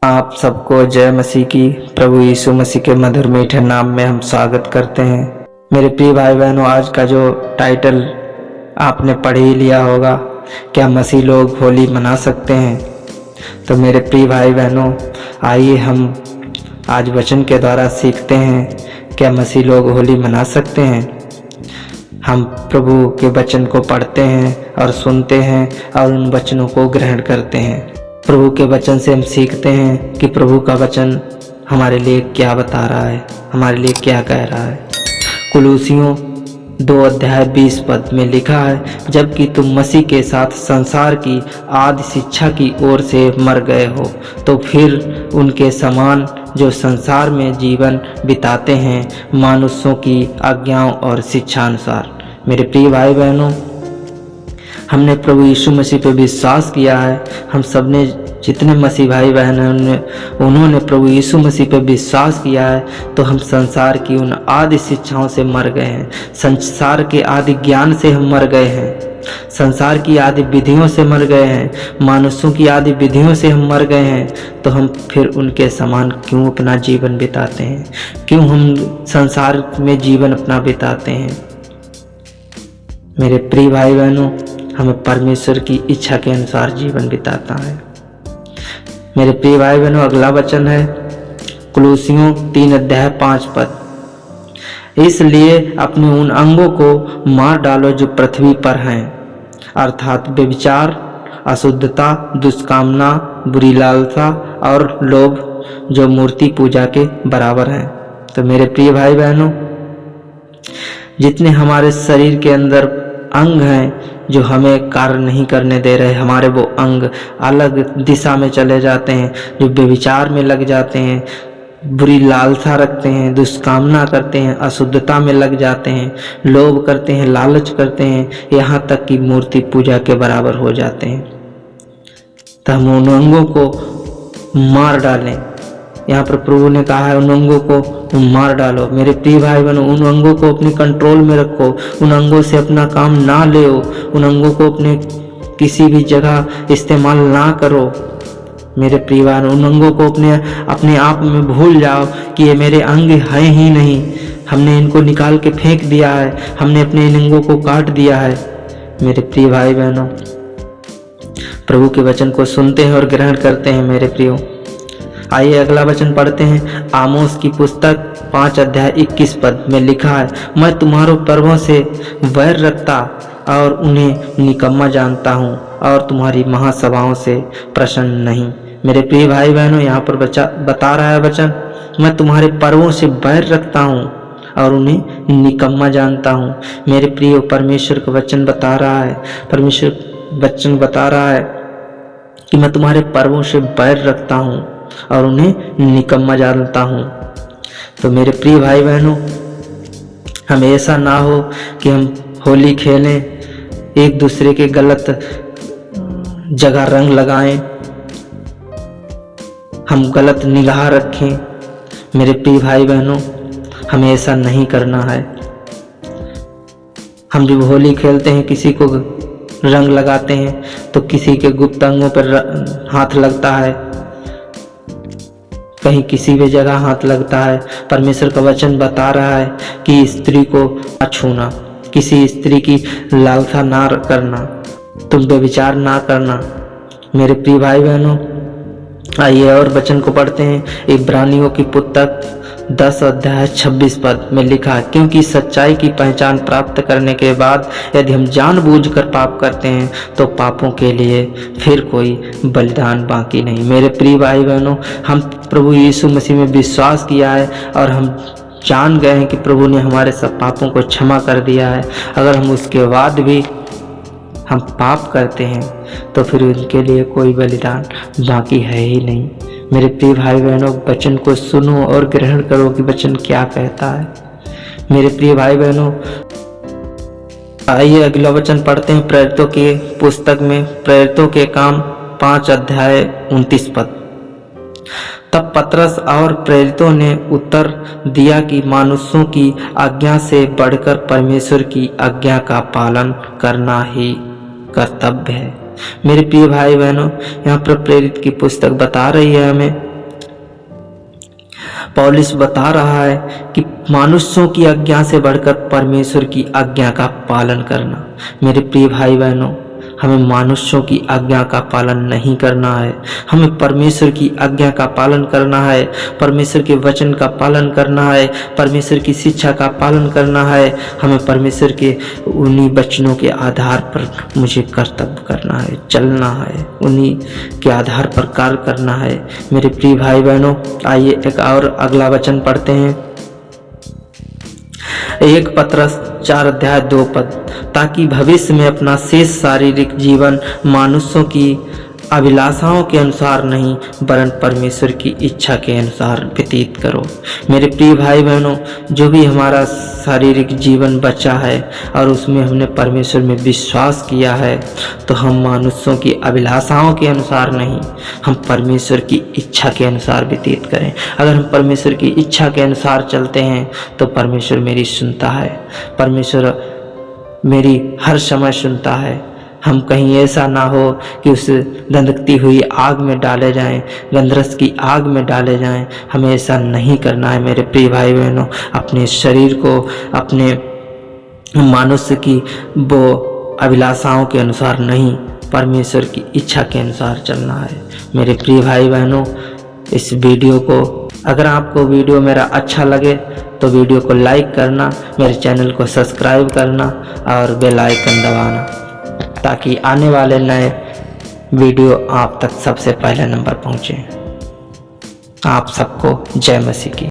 आप सबको जय मसीह की। प्रभु यीशु मसीह के मधुर मीठे नाम में हम स्वागत करते हैं। मेरे प्रिय भाई बहनों, आज का जो टाइटल आपने पढ़ ही लिया होगा, क्या मसीह लोग होली मना सकते हैं। तो मेरे प्रिय भाई बहनों, आइए हम आज वचन के द्वारा सीखते हैं, क्या मसीह लोग होली मना सकते हैं। हम प्रभु के वचन को पढ़ते हैं और सुनते हैं और उन वचनों को ग्रहण करते हैं। प्रभु के वचन से हम सीखते हैं कि प्रभु का वचन हमारे लिए क्या बता रहा है, हमारे लिए क्या कह रहा है। कुलूसियों 2:20 में लिखा है, जबकि तुम मसीह के साथ संसार की आदि शिक्षा की ओर से मर गए हो, तो फिर उनके समान जो संसार में जीवन बिताते हैं, मनुष्यों की आज्ञाओं और शिक्षा अनुसार। मेरे प्रिय भाई बहनों, हमने प्रभु यीशु मसीह पर विश्वास किया है। हम सब ने, जितने मसीह भाई बहन हैं, उन्होंने प्रभु यीशु मसीह पर विश्वास किया है, तो हम संसार की उन आदि शिक्षाओं से मर गए हैं। संसार के आदि ज्ञान से हम मर गए हैं। संसार की आदि विधियों से मर गए हैं। मनुष्यों की आदि विधियों से हम मर गए हैं। तो हम फिर उनके समान क्यों अपना जीवन बिताते हैं? क्यों हम संसार में जीवन अपना बिताते हैं? मेरे प्रिय भाई बहनों, हमें परमेश्वर की इच्छा के अनुसार जीवन बिताता है। मेरे प्रिय भाई बहनों, अगला वचन है कुलूसियों 3:5। इसलिए अपने उन अंगों को मार डालो जो पृथ्वी पर हैं, अर्थात व्यभिचार, अशुद्धता, दुष्कामना, बुरी लालसा और लोभ, जो मूर्ति पूजा के बराबर हैं। तो मेरे प्रिय भाई बहनों, जितने हमारे शरीर के अंदर अंग हैं जो हमें कार्य नहीं करने दे रहे, हमारे वो अंग अलग दिशा में चले जाते हैं, जो व्यभिचार में लग जाते हैं, बुरी लालसा रखते हैं, दुष्कामना करते हैं, अशुद्धता में लग जाते हैं, लोभ करते हैं, लालच करते हैं, यहाँ तक कि मूर्ति पूजा के बराबर हो जाते हैं। तो हम उन अंगों को मार डालें। यहाँ पर प्रभु ने कहा है, उन अंगों को मार डालो। मेरे प्रिय भाई बहनों, उन अंगों को अपने कंट्रोल में रखो। उन अंगों से अपना काम ना ले, उन अंगों को अपने किसी भी जगह इस्तेमाल ना करो। मेरे प्रिय भाई, उन अंगों को अपने आप में भूल जाओ कि ये मेरे अंग हैं ही नहीं। हमने इनको निकाल के फेंक दिया है, हमने अपने इन अंगों को काट दिया है। मेरे प्रिय भाई बहनों, प्रभु के वचन को सुनते हैं और ग्रहण करते हैं। मेरे प्रियो, आइए अगला वचन पढ़ते हैं। आमोस की पुस्तक 5:21 में लिखा है, मैं तुम्हारों पर्वों से वैर रखता और उन्हें निकम्मा जानता हूँ और तुम्हारी महासभाओं से प्रसन्न नहीं। मेरे प्रिय भाई बहनों, यहाँ पर बता रहा है वचन, मैं तुम्हारे पर्वों से वैर रखता हूँ और उन्हें निकम्मा जानता हूँ। मेरे प्रिय, परमेश्वर का वचन बता रहा है, परमेश्वर वचन बता रहा है कि मैं तुम्हारे पर्वों से वैर रखता हूँ और उन्हें निकम्मा जानता हूँ। तो मेरे प्रिय भाई बहनों, हम ऐसा ना हो कि हम होली खेलें, एक दूसरे के गलत जगह रंग लगाएं, हम गलत निगाह रखें। मेरे प्रिय भाई बहनों, हमें ऐसा नहीं करना है। हम जब होली खेलते हैं, किसी को रंग लगाते हैं, तो किसी के गुप्त अंगों पर हाथ लगता है, कहीं किसी भी जगह हाथ लगता है। परमेश्वर का वचन बता रहा है कि स्त्री को ना छूना, किसी स्त्री की लालसा ना करना, तुम व्यभिचार ना करना। मेरे प्रिय भाई बहनों, आइए और वचन को पढ़ते हैं। इब्रानियों की पुस्तक 10:26 में लिखा है, क्योंकि सच्चाई की पहचान प्राप्त करने के बाद यदि हम जानबूझकर पाप करते हैं, तो पापों के लिए फिर कोई बलिदान बाकी नहीं। मेरे प्रिय भाई बहनों, हम प्रभु यीशु मसीह में विश्वास किया है और हम जान गए हैं कि प्रभु ने हमारे सब पापों को क्षमा कर दिया है। अगर हम उसके बाद भी हम पाप करते हैं, तो फिर उनके लिए कोई बलिदान बाकी है ही नहीं। मेरे प्रिय भाई बहनों, वचन को सुनो और ग्रहण करो कि वचन क्या कहता है। मेरे प्रिय भाई बहनों, आइए अगला वचन पढ़ते हैं। प्रेरितों की पुस्तक में प्रेरितों के काम 5:29। तब पतरस और प्रेरितों ने उत्तर दिया कि मनुष्यों की आज्ञा से बढ़कर परमेश्वर की आज्ञा का पालन करना ही कर्तव्य है। मेरे प्रिय भाई बहनों, यहाँ पर प्रेरित की पुस्तक बता रही है हमें पौलुस बता रहा है कि मनुष्यों की आज्ञा से बढ़कर परमेश्वर की आज्ञा का पालन करना। मेरे प्रिय भाई बहनों, हमें मनुष्यों की आज्ञा का पालन नहीं करना है, हमें परमेश्वर की आज्ञा का पालन करना है, परमेश्वर के वचन का पालन करना है, परमेश्वर की शिक्षा का पालन करना है। हमें परमेश्वर के उन्हीं वचनों के आधार पर मुझे कर्तव्य करना है, चलना है, उन्हीं के आधार पर कार्य करना है। मेरे प्रिय भाई बहनों, आइए एक और अगला वचन पढ़ते हैं। 1 पतरस 4 अध्याय 2 पद, ताकि भविष्य में अपना शेष शारीरिक जीवन मनुष्यों की अभिलाषाओं के अनुसार नहीं वरन परमेश्वर की इच्छा के अनुसार व्यतीत करो। मेरे प्रिय भाई बहनों, जो भी हमारा शारीरिक जीवन बचा है और उसमें हमने परमेश्वर में विश्वास किया है, तो हम मनुष्यों की अभिलाषाओं के अनुसार नहीं, हम परमेश्वर की इच्छा के अनुसार व्यतीत करें। अगर हम परमेश्वर की इच्छा के अनुसार चलते हैं तो परमेश्वर मेरी सुनता है, परमेश्वर मेरी हर समय सुनता है। हम कहीं ऐसा ना हो कि उस धधकती हुई आग में डाले जाएं, गंधरस की आग में डाले जाएं। हमें ऐसा नहीं करना है मेरे प्रिय भाई बहनों। अपने शरीर को, अपने मनुष्य की वो अभिलाषाओं के अनुसार नहीं, परमेश्वर की इच्छा के अनुसार चलना है। मेरे प्रिय भाई बहनों, इस वीडियो को, अगर आपको वीडियो मेरा अच्छा लगे तो वीडियो को लाइक करना, मेरे चैनल को सब्सक्राइब करना और बेल आइकन दबाना, ताकि आने वाले नए वीडियो आप तक सबसे पहले नंबर पहुंचे। आप सबको जय मसीह की।